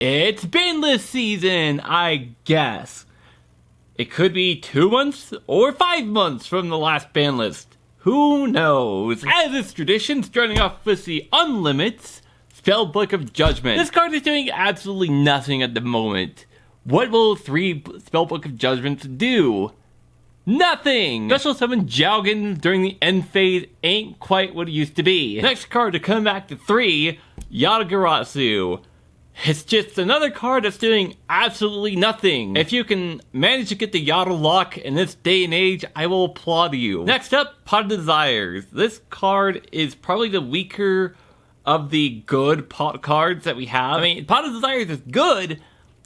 It's banlist season, I guess. It could be 2 months or 5 months from the last banlist. Who knows? As is tradition, starting off with the Unlimits Spellbook of Judgment. This card is doing absolutely nothing at the moment. What will 3 Spellbook of Judgments do? Nothing! Special Summon Jowgen during the end phase ain't quite what it used to be. Next card to come back to 3, Yatagarasu. It's just another card that's doing absolutely nothing. If you can manage to get the Yata lock in this day and age, I will applaud you. Next up, Pot of Desires. This card is probably the weaker of the good pot cards that we have. I mean, Pot of Desires is good,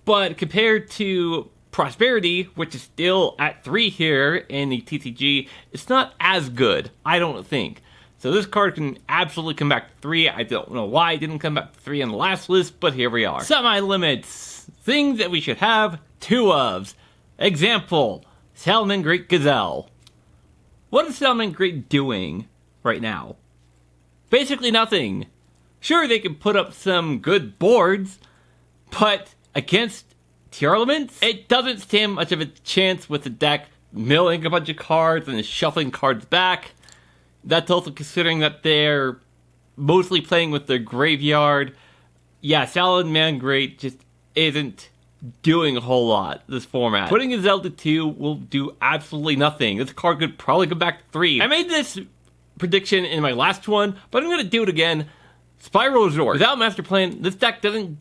but compared to Prosperity, which is still at 3 here in the TCG, it's not as good, I don't think. So this card can absolutely come back to 3. I don't know why it didn't come back to 3 on the last list, but here we are. Semi-limits. Things that we should have 2 of. Example, Salamangreat Gazelle. What is Salamangreat doing right now? Basically nothing. Sure, they can put up some good boards, but against Tier Elements, it doesn't stand much of a chance with the deck milling a bunch of cards and shuffling cards back. That's also considering that they're mostly playing with their graveyard. Yeah, Salamangreat just isn't doing a whole lot, this format. Putting a Zelda 2 will do absolutely nothing. This card could probably come back to 3. I made this prediction in my last one, but I'm going to do it again. Spiral Resort. Without Master Plan, this deck doesn't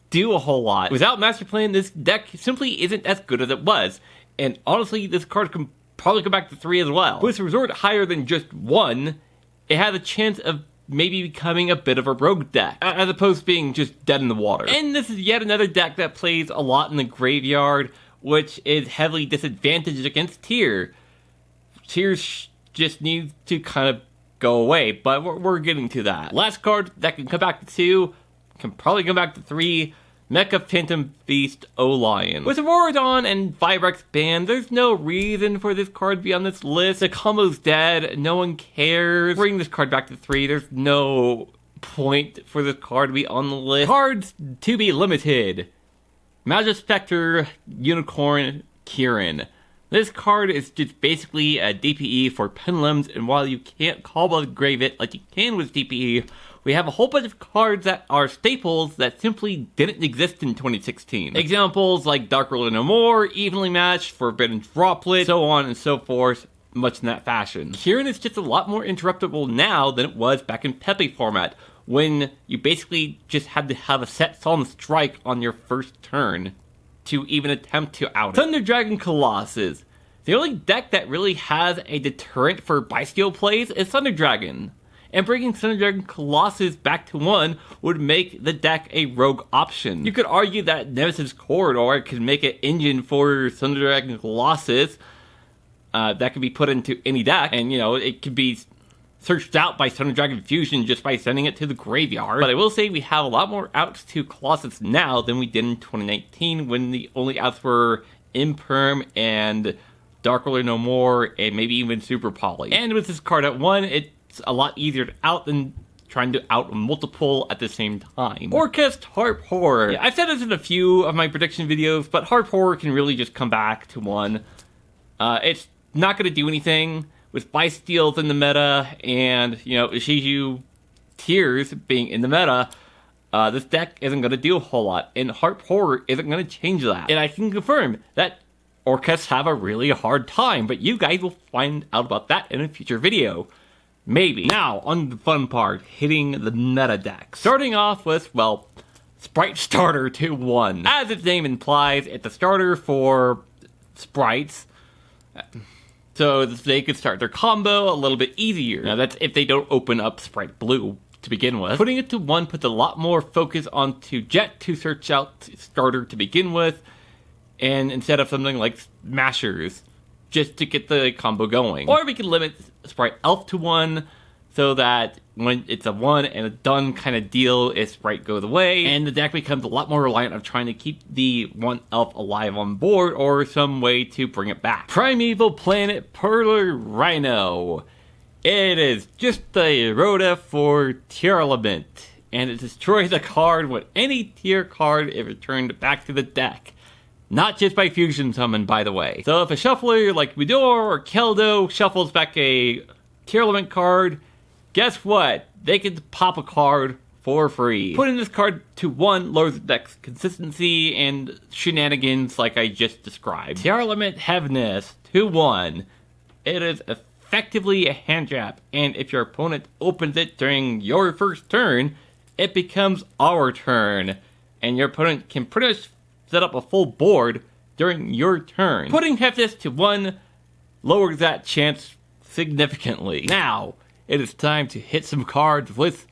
do a whole lot. Without Master Plan, this deck simply isn't as good as it was. And honestly, this card can probably come back to 3 as well. With Resort higher than just 1, it has a chance of maybe becoming a bit of a rogue deck, as opposed to being just dead in the water. And this is yet another deck that plays a lot in the graveyard, which is heavily disadvantaged against Tier. Tiers just needs to kind of go away, but we're getting to that. Last card that can come back to 2, can probably come back to 3, Mecha Phantom Beast O-Lion. With Auroradon and Vibrex banned, there's no reason for this card to be on this list. The combo's dead, no one cares. Bring this card back to 3, there's no point for this card to be on the list. Cards to be limited. Magispector Unicorn Kirin. This card is just basically a DPE for Penlims, and while you can't combo grave it like you can with DPE, we have a whole bunch of cards that are staples that simply didn't exist in 2016. Examples like Dark Ruler No More, Evenly Matched, Forbidden Droplet, so on and so forth, much in that fashion. Kirin is just a lot more interruptible now than it was back in Pepe format, when you basically just had to have a set Solemn Strike on your first turn to even attempt to out it. Thunder Dragon Colossus. The only deck that really has a deterrent for Bysteel plays is Thunder Dragon. And bringing Thunder Dragon Colossus back to 1 would make the deck a rogue option. You could argue that Nemesis Corridor could make an engine for Thunder Dragon Colossus that could be put into any deck, and you know, it could be searched out by Thunder Dragon Fusion just by sending it to the graveyard. But I will say we have a lot more outs to Colossus now than we did in 2019, when the only outs were Imperm and Dark Ruler No More, and maybe even Super Poly. And with this card at 1, it's a lot easier to out than trying to out multiple at the same time. Orchest Harp Horror. Yeah, I've said this in a few of my prediction videos, but Harp Horror can really just come back to 1. It's not going to do anything. With Bysteals in the meta, and, you know, Ishiju Tears being in the meta, this deck isn't going to do a whole lot, and Harp Horror isn't going to change that. And I can confirm that Orchests have a really hard time, but you guys will find out about that in a future video. Maybe. Now, on the fun part, hitting the meta deck. Starting off with, well, Sprite Starter 2-1. As its name implies, it's a starter for sprites, so they could start their combo a little bit easier. Now that's if they don't open up Sprite Blue to begin with. Putting it to 1 puts a lot more focus onto Jet to search out starter to begin with, and instead of something like Smashers, just to get the combo going. Or we can limit Sprite Elf to 1, so that when it's a 1 and a done kind of deal, its Sprite goes away, and the deck becomes a lot more reliant on trying to keep the 1 elf alive on board, or some way to bring it back. Primeval Planet Perler Rhino. It is just the Rhoda for Tier Element, and it destroys a card with any tier card if returned back to the deck. Not just by fusion summon, by the way. So if a shuffler like Midor or Keldo shuffles back a tier element card, guess what? They can pop a card for free. Putting this card to 1 lowers the deck's consistency and shenanigans like I just described. Tier element Heaviness to 1. It is effectively a hand trap, and if your opponent opens it during your first turn, it becomes our turn, and your opponent can pretty much set up a full board during your turn. Putting Heaviness to 1 lowers that chance significantly. Now, it is time to hit some cards with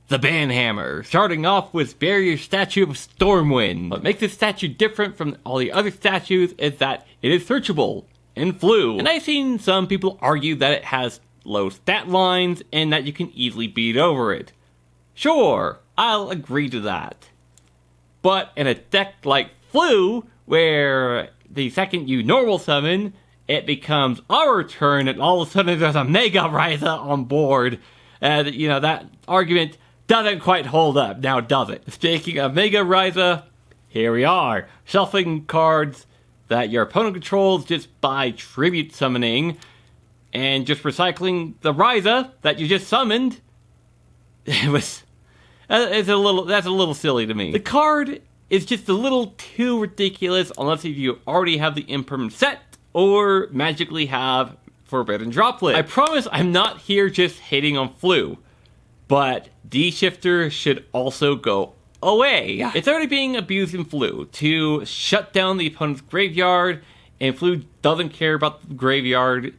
the Banhammer. Starting off with Barrier Statue of Stormwind. What makes this statue different from all the other statues is that it is searchable in Flu. And I've seen some people argue that it has low stat lines and that you can easily beat over it. Sure, I'll agree to that. But in a deck like Flu, where the second you normal summon, it becomes our turn and all of a sudden there's a Mega Raiza on board. And, that argument doesn't quite hold up, now does it? Speaking of Mega Raiza, here we are. Shuffling cards that your opponent controls just by tribute summoning, and just recycling the Raiza that you just summoned. That's a little silly to me. The card is just a little too ridiculous unless if you already have the impermanent set or magically have Forbidden Droplet. I promise I'm not here just hating on Flu, but D-Shifter should also go away. It's already being abused in Flu to shut down the opponent's graveyard, and Flu doesn't care about the graveyard,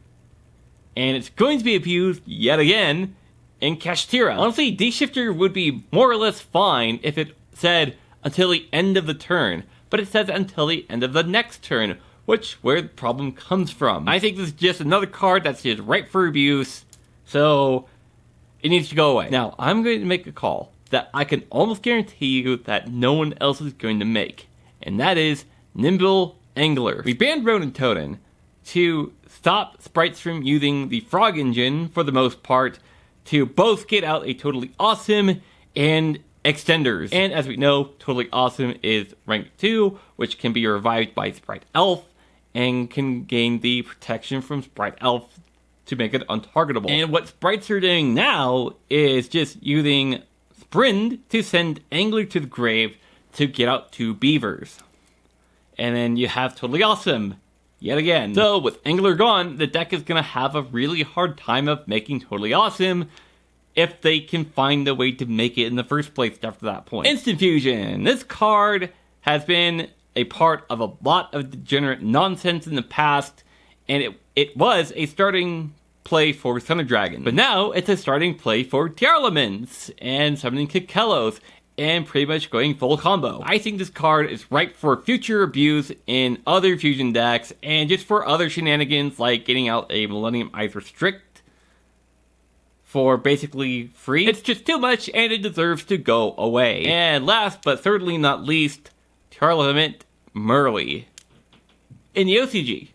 and it's going to be abused yet again in Kashtira. Honestly, D-Shifter would be more or less fine if it said until the end of the turn, but it says until the end of the next turn, where the problem comes from. I think this is just another card that's just ripe for abuse, so it needs to go away. Now, I'm going to make a call that I can almost guarantee you that no one else is going to make, and that is Nimble Angler. We banned Ronin Totem to stop sprites from using the Frog Engine, for the most part, to both get out a Totally Awesome and Extenders. And as we know, Totally Awesome is rank 2, which can be revived by Sprite Elf, and can gain the protection from Sprite Elf to make it untargetable. And what sprites are doing now is just using Sprint to send Angler to the grave to get out 2 beavers. And then you have Totally Awesome yet again. So with Angler gone, the deck is going to have a really hard time of making Totally Awesome if they can find a way to make it in the first place after that point. Instant Fusion. This card has been a part of a lot of degenerate nonsense in the past, and it was a starting play for Thunder Dragon. But now it's a starting play for Tier Elements and summoning Kikelos and pretty much going full combo. I think this card is ripe for future abuse in other fusion decks and just for other shenanigans like getting out a Millennium Eyes Restrict for basically free. It's just too much and it deserves to go away. And last but certainly not least, Tier Element Merly. In the OCG,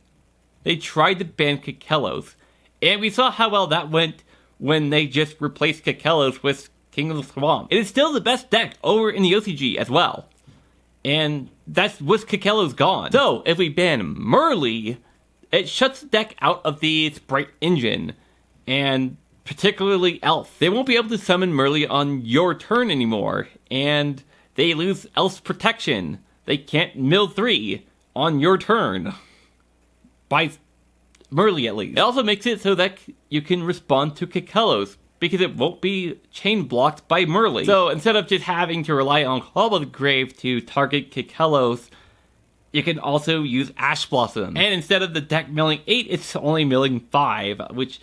they tried to ban Kikelos, and we saw how well that went when they just replaced Kikelos with King of the Swamp. It is still the best deck over in the OCG as well. And that's with Kikelos gone. So, if we ban Merly, it shuts the deck out of the Sprite Engine, and particularly Elf. They won't be able to summon Merly on your turn anymore, and they lose Elf's protection. They can't mill 3 on your turn. By Merly, at least. It also makes it so that you can respond to Kikelos, because it won't be chain blocked by Merly. So instead of just having to rely on Call of the Grave to target Kikelos, you can also use Ash Blossom. And instead of the deck milling 8, it's only milling 5, which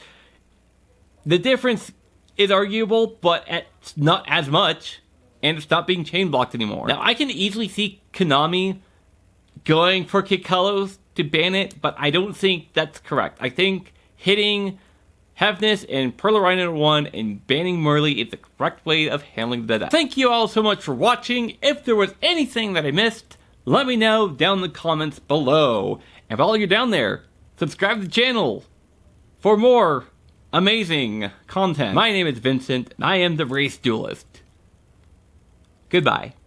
the difference is arguable, but it's not as much, and it's not being chain blocked anymore. Now, I can easily see Konami going for Kikelos to ban it, but I don't think that's correct. I think hitting Heaviness and Pearl Rhino 1 and banning Merly is the correct way of handling the deck. Thank you all so much for watching. If there was anything that I missed, let me know down in the comments below. And while you're down there, subscribe to the channel for more amazing content. My name is Vincent, and I am the Race Duelist. Goodbye.